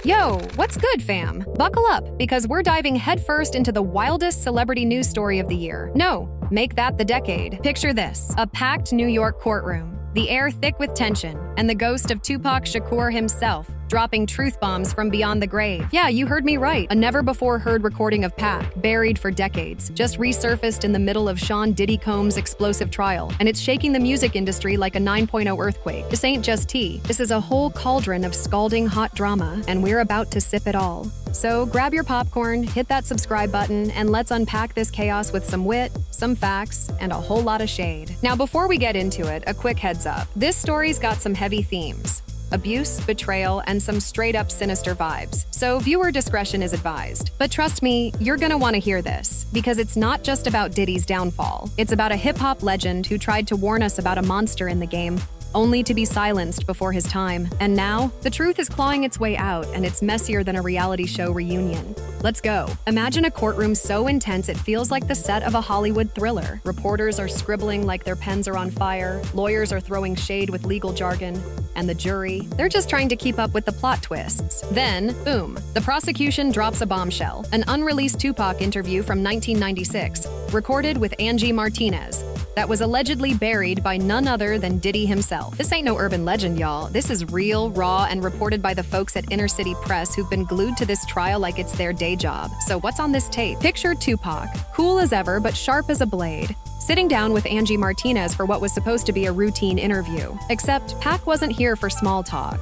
Yo, what's good, fam? Buckle up, because we're diving headfirst into the wildest celebrity news story of the year. No, make that the decade. Picture this: a packed New York courtroom, the air thick with tension, and the ghost of Tupac Shakur himself dropping truth bombs from beyond the grave. Yeah, you heard me right. A never-before-heard recording of Pac, buried for decades, just resurfaced in the middle of Sean Diddy Combs' explosive trial, and it's shaking the music industry like a 9.0 earthquake. This ain't just tea. This is a whole cauldron of scalding hot drama, and we're about to sip it all. So grab your popcorn, hit that subscribe button, and let's unpack this chaos with some wit, some facts, and a whole lot of shade. Now, before we get into it, a quick heads up. This story's got some heavy themes: abuse, betrayal, and some straight-up sinister vibes. So viewer discretion is advised. But trust me, you're gonna want to hear this, because it's not just about Diddy's downfall. It's about a hip-hop legend who tried to warn us about a monster in the game, only to be silenced before his time. And now, the truth is clawing its way out, and it's messier than a reality show reunion. Let's go. Imagine a courtroom so intense it feels like the set of a Hollywood thriller. Reporters are scribbling like their pens are on fire, lawyers are throwing shade with legal jargon, and the jury, they're just trying to keep up with the plot twists. Then, boom, the prosecution drops a bombshell: an unreleased Tupac interview from 1996, recorded with Angie Martinez, that was allegedly buried by none other than Diddy himself. This ain't no urban legend, y'all. This is real, raw, and reported by the folks at Inner City Press who've been glued to this trial like it's their day job. So what's on this tape? Picture Tupac, cool as ever but sharp as a blade, sitting down with Angie Martinez for what was supposed to be a routine interview. Except Pac wasn't here for small talk.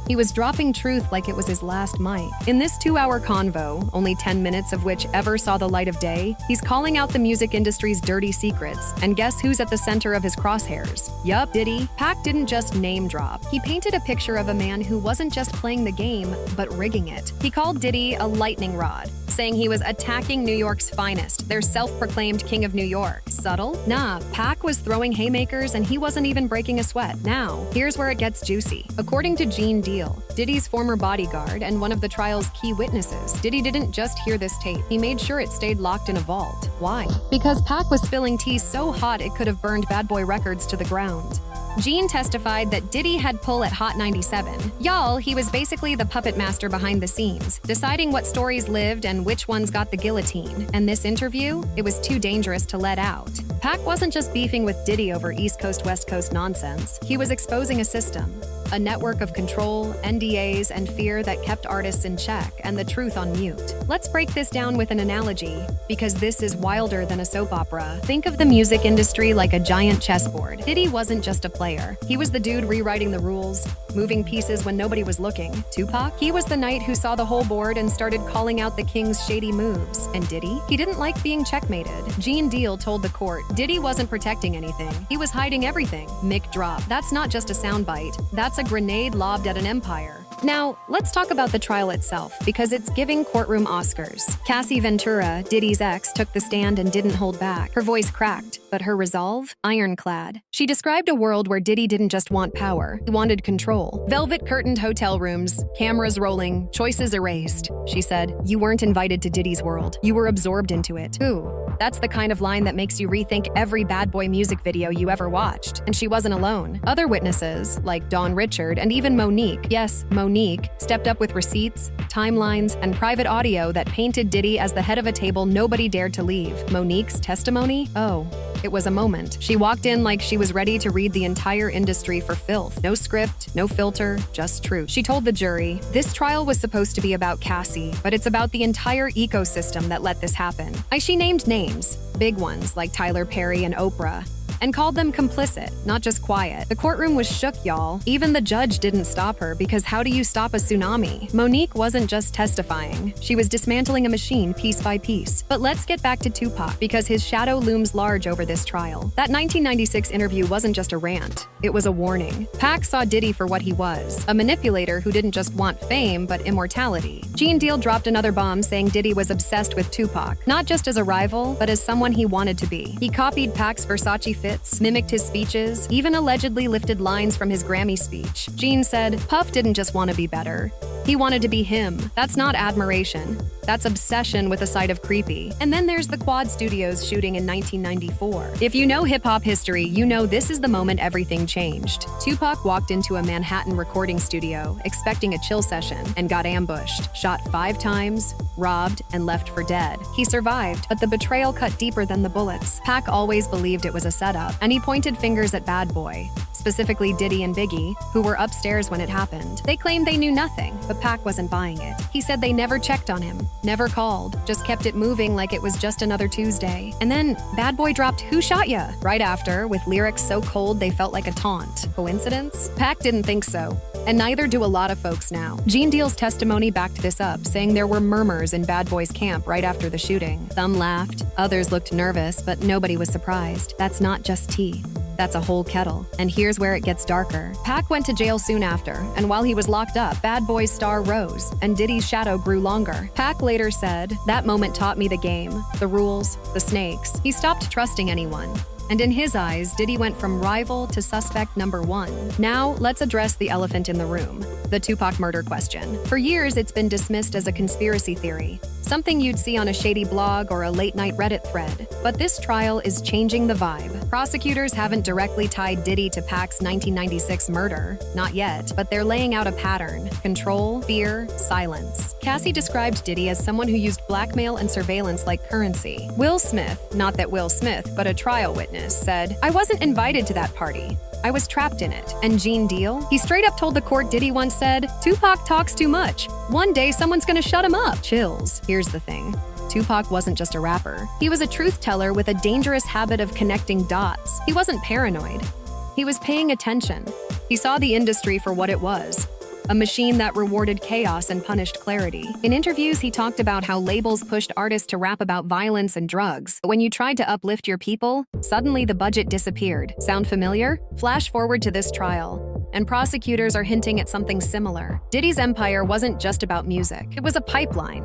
He was dropping truth like it was his last mic. In this 2-hour convo, only 10 minutes of which ever saw the light of day, he's calling out the music industry's dirty secrets. And guess who's at the center of his crosshairs? Yup, Diddy. Pac didn't just name drop. He painted a picture of a man who wasn't just playing the game, but rigging it. He called Diddy a lightning rod, saying he was attacking New York's finest, their self-proclaimed king of New York. Subtle? Nah, Pac was throwing haymakers and he wasn't even breaking a sweat. Now, here's where it gets juicy. According to Gene Deal, Diddy's former bodyguard and one of the trial's key witnesses, Diddy didn't just hear this tape. He made sure it stayed locked in a vault. Why? Because Pac was spilling tea so hot it could have burned Bad Boy Records to the ground. Gene testified that Diddy had pull at Hot 97. Y'all, he was basically the puppet master behind the scenes, deciding what stories lived and which ones got the guillotine. And this interview, it was too dangerous to let out. Pac wasn't just beefing with Diddy over East Coast, West Coast nonsense. He was exposing a system, a network of control, NDAs, and fear that kept artists in check and the truth on mute. Let's break this down with an analogy, because this is wilder than a soap opera. Think of the music industry like a giant chessboard. Diddy wasn't just a player. He was the dude rewriting the rules, moving pieces when nobody was looking. Tupac? He was the knight who saw the whole board and started calling out the king's shady moves. And Diddy? He didn't like being checkmated. Gene Deal told the court Diddy wasn't protecting anything. He was hiding everything. Mic drop. That's not just a soundbite. That's a grenade lobbed at an empire. Now, let's talk about the trial itself, because it's giving courtroom Oscars. Cassie Ventura, Diddy's ex, took the stand and didn't hold back. Her voice cracked, but her resolve, ironclad. She described a world where Diddy didn't just want power, he wanted control. Velvet-curtained hotel rooms, cameras rolling, choices erased. She said, "You weren't invited to Diddy's world. You were absorbed into it." Ooh, that's the kind of line that makes you rethink every Bad Boy music video you ever watched. And she wasn't alone. Other witnesses, like Dawn Richard and even Monique, yes, Monique, stepped up with receipts, timelines, and private audio that painted Diddy as the head of a table nobody dared to leave. Monique's testimony? Oh, it was a moment. She walked in like she was ready to read the entire industry for filth. No script, no filter, just truth. She told the jury, this trial was supposed to be about Cassie, but it's about the entire ecosystem that let this happen. She named names, big ones like Tyler Perry and Oprah, and called them complicit, not just quiet. The courtroom was shook, y'all. Even the judge didn't stop her, because how do you stop a tsunami? Monique wasn't just testifying. She was dismantling a machine piece by piece. But let's get back to Tupac, because his shadow looms large over this trial. That 1996 interview wasn't just a rant. It was a warning. Pac saw Diddy for what he was, a manipulator who didn't just want fame, but immortality. Gene Deal dropped another bomb saying Diddy was obsessed with Tupac, not just as a rival, but as someone he wanted to be. He copied Pac's Versace fit, mimicked his speeches, even allegedly lifted lines from his Grammy speech. Gene said, Puff didn't just want to be better. He wanted to be him. That's not admiration. That's obsession with a side of creepy. And then there's the Quad Studios shooting in 1994. If you know hip-hop history, you know this is the moment everything changed. Tupac walked into a Manhattan recording studio, expecting a chill session, and got ambushed. Shot 5 times, robbed, and left for dead. He survived, but the betrayal cut deeper than the bullets. Pac always believed it was a setup, and he pointed fingers at Bad Boy, specifically Diddy and Biggie, who were upstairs when it happened. They claimed they knew nothing, but Pac wasn't buying it. He said they never checked on him, never called, just kept it moving like it was just another Tuesday. And then Bad Boy dropped "Who Shot Ya?" right after, with lyrics so cold they felt like a taunt. Coincidence? Pac didn't think so, and neither do a lot of folks now. Gene Deal's testimony backed this up, saying there were murmurs in Bad Boy's camp right after the shooting. Some laughed, others looked nervous, but nobody was surprised. That's not just tea. That's a whole kettle. And here's where it gets darker. Pac went to jail soon after, and while he was locked up, Bad Boy's star rose, and Diddy's shadow grew longer. Pac later said, "That moment taught me the game, the rules, the snakes." He stopped trusting anyone. And in his eyes, Diddy went from rival to suspect number 1. Now, let's address the elephant in the room, the Tupac murder question. For years, it's been dismissed as a conspiracy theory, something you'd see on a shady blog or a late-night Reddit thread. But this trial is changing the vibe. Prosecutors haven't directly tied Diddy to Pac's 1996 murder, not yet, but they're laying out a pattern: control, fear, silence. Cassie described Diddy as someone who used blackmail and surveillance like currency. Will Smith, not that Will Smith, but a trial witness, said, "I wasn't invited to that party. I was trapped in it." And Gene Deal? He straight up told the court Diddy once said, "Tupac talks too much. One day someone's gonna shut him up." Chills. Here's the thing. Tupac wasn't just a rapper. He was a truth teller with a dangerous habit of connecting dots. He wasn't paranoid. He was paying attention. He saw the industry for what it was: a machine that rewarded chaos and punished clarity. In interviews, he talked about how labels pushed artists to rap about violence and drugs. But when you tried to uplift your people, suddenly the budget disappeared. Sound familiar? Flash forward to this trial, and prosecutors are hinting at something similar. Diddy's empire wasn't just about music. It was a pipeline.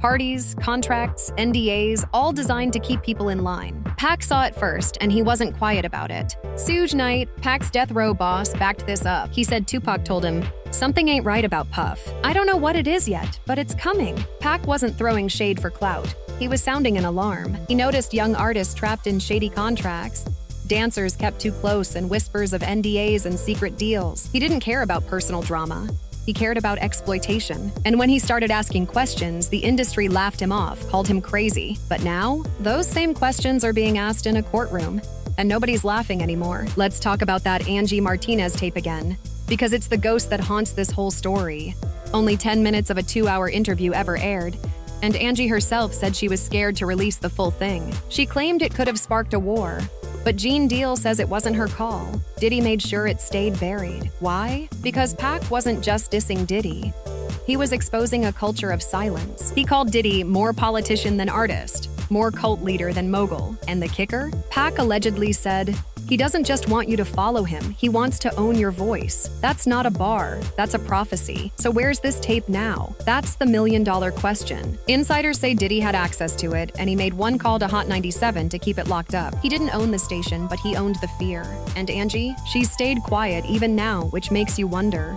Parties, contracts, NDAs, all designed to keep people in line. Pac saw it first, and he wasn't quiet about it. Suge Knight, Pac's death row boss, backed this up. He said Tupac told him, "Something ain't right about Puff. I don't know what it is yet, but it's coming." Pac wasn't throwing shade for clout. He was sounding an alarm. He noticed young artists trapped in shady contracts, dancers kept too close, and whispers of NDAs and secret deals. He didn't care about personal drama. He cared about exploitation. And when he started asking questions, the industry laughed him off, called him crazy. But now, those same questions are being asked in a courtroom, and nobody's laughing anymore. Let's talk about that Angie Martinez tape again, because it's the ghost that haunts this whole story. Only 10 minutes of a 2-hour interview ever aired, and Angie herself said she was scared to release the full thing. She claimed it could have sparked a war, but Gene Deal says it wasn't her call. Diddy made sure it stayed buried. Why? Because Pac wasn't just dissing Diddy. He was exposing a culture of silence. He called Diddy more politician than artist, more cult leader than mogul. And the kicker? Pac allegedly said, "He doesn't just want you to follow him, he wants to own your voice." That's not a bar, that's a prophecy. So where's this tape now? That's the million-dollar question. Insiders say Diddy had access to it, and he made one call to Hot 97 to keep it locked up. He didn't own the station, but he owned the fear. And Angie? She's stayed quiet even now, which makes you wonder.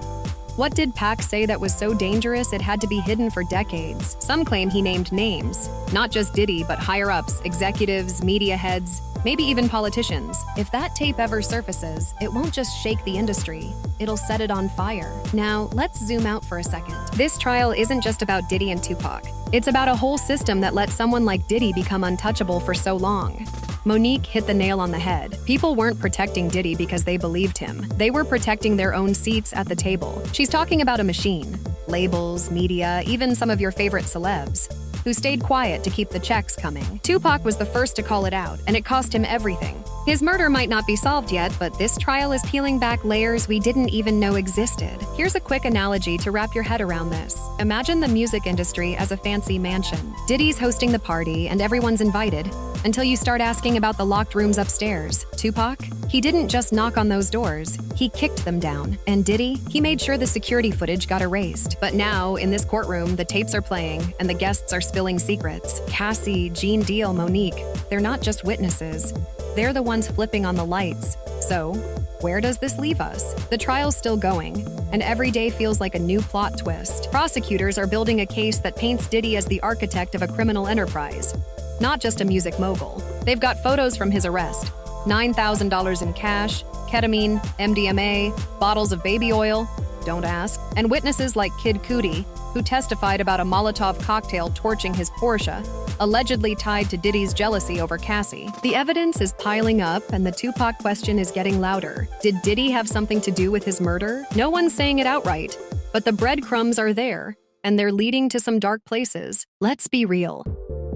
What did Pac say that was so dangerous it had to be hidden for decades? Some claim he named names. Not just Diddy, but higher-ups, executives, media heads, maybe even politicians. If that tape ever surfaces, it won't just shake the industry, it'll set it on fire. Now, let's zoom out for a second. This trial isn't just about Diddy and Tupac. It's about a whole system that let someone like Diddy become untouchable for so long. Monique hit the nail on the head. People weren't protecting Diddy because they believed him. They were protecting their own seats at the table. She's talking about a machine. Labels, media, even some of your favorite celebs, who stayed quiet to keep the checks coming. Tupac was the first to call it out, and it cost him everything. His murder might not be solved yet, but this trial is peeling back layers we didn't even know existed. Here's a quick analogy to wrap your head around this. Imagine the music industry as a fancy mansion. Diddy's hosting the party, and everyone's invited, until you start asking about the locked rooms upstairs. Tupac? He didn't just knock on those doors, he kicked them down. And Diddy? He made sure the security footage got erased. But now, in this courtroom, the tapes are playing, and the guests are spilling secrets. Cassie, Gene Deal, Monique, they're not just witnesses. they're the ones flipping on the lights. So, where does this leave us? The trial's still going, and every day feels like a new plot twist. Prosecutors are building a case that paints Diddy as the architect of a criminal enterprise, not just a music mogul. They've got photos from his arrest: $9,000 in cash, ketamine, MDMA, bottles of baby oil, don't ask, and witnesses like Kid Cudi, who testified about a Molotov cocktail torching his Porsche, allegedly tied to Diddy's jealousy over Cassie. The evidence is piling up, and the Tupac question is getting louder. Did Diddy have something to do with his murder? No one's saying it outright, but the breadcrumbs are there, and they're leading to some dark places. Let's be real.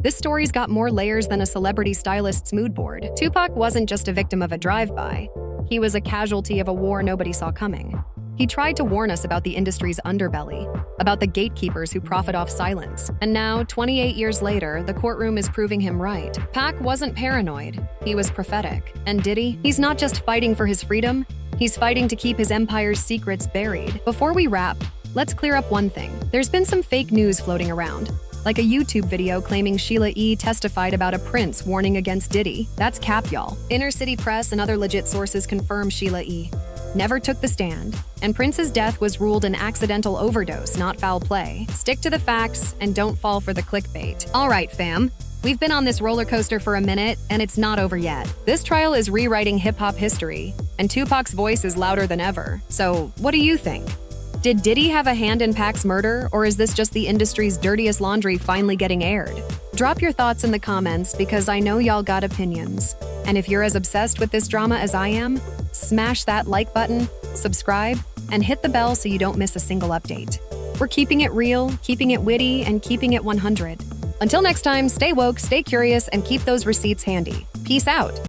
This story's got more layers than a celebrity stylist's mood board. Tupac wasn't just a victim of a drive-by. He was a casualty of a war nobody saw coming. He tried to warn us about the industry's underbelly, about the gatekeepers who profit off silence. And now, 28 years later, the courtroom is proving him right. Pac wasn't paranoid. He was prophetic. And Diddy? He's not just fighting for his freedom, he's fighting to keep his empire's secrets buried. Before we wrap, let's clear up one thing. There's been some fake news floating around, like a YouTube video claiming Sheila E. testified about a prince warning against Diddy. That's cap, y'all. Inner City Press and other legit sources confirm Sheila E. never took the stand, and Prince's death was ruled an accidental overdose, not foul play. Stick to the facts and don't fall for the clickbait. All right, fam. We've been on this roller coaster for a minute, and it's not over yet. This trial is rewriting hip-hop history, and Tupac's voice is louder than ever. So, what do you think? Did Diddy have a hand in Pac's murder, or is this just the industry's dirtiest laundry finally getting aired? Drop your thoughts in the comments, because I know y'all got opinions. And if you're as obsessed with this drama as I am, smash that like button, subscribe, and hit the bell so you don't miss a single update. We're keeping it real, keeping it witty, and keeping it 100. Until next time, stay woke, stay curious, and keep those receipts handy. Peace out.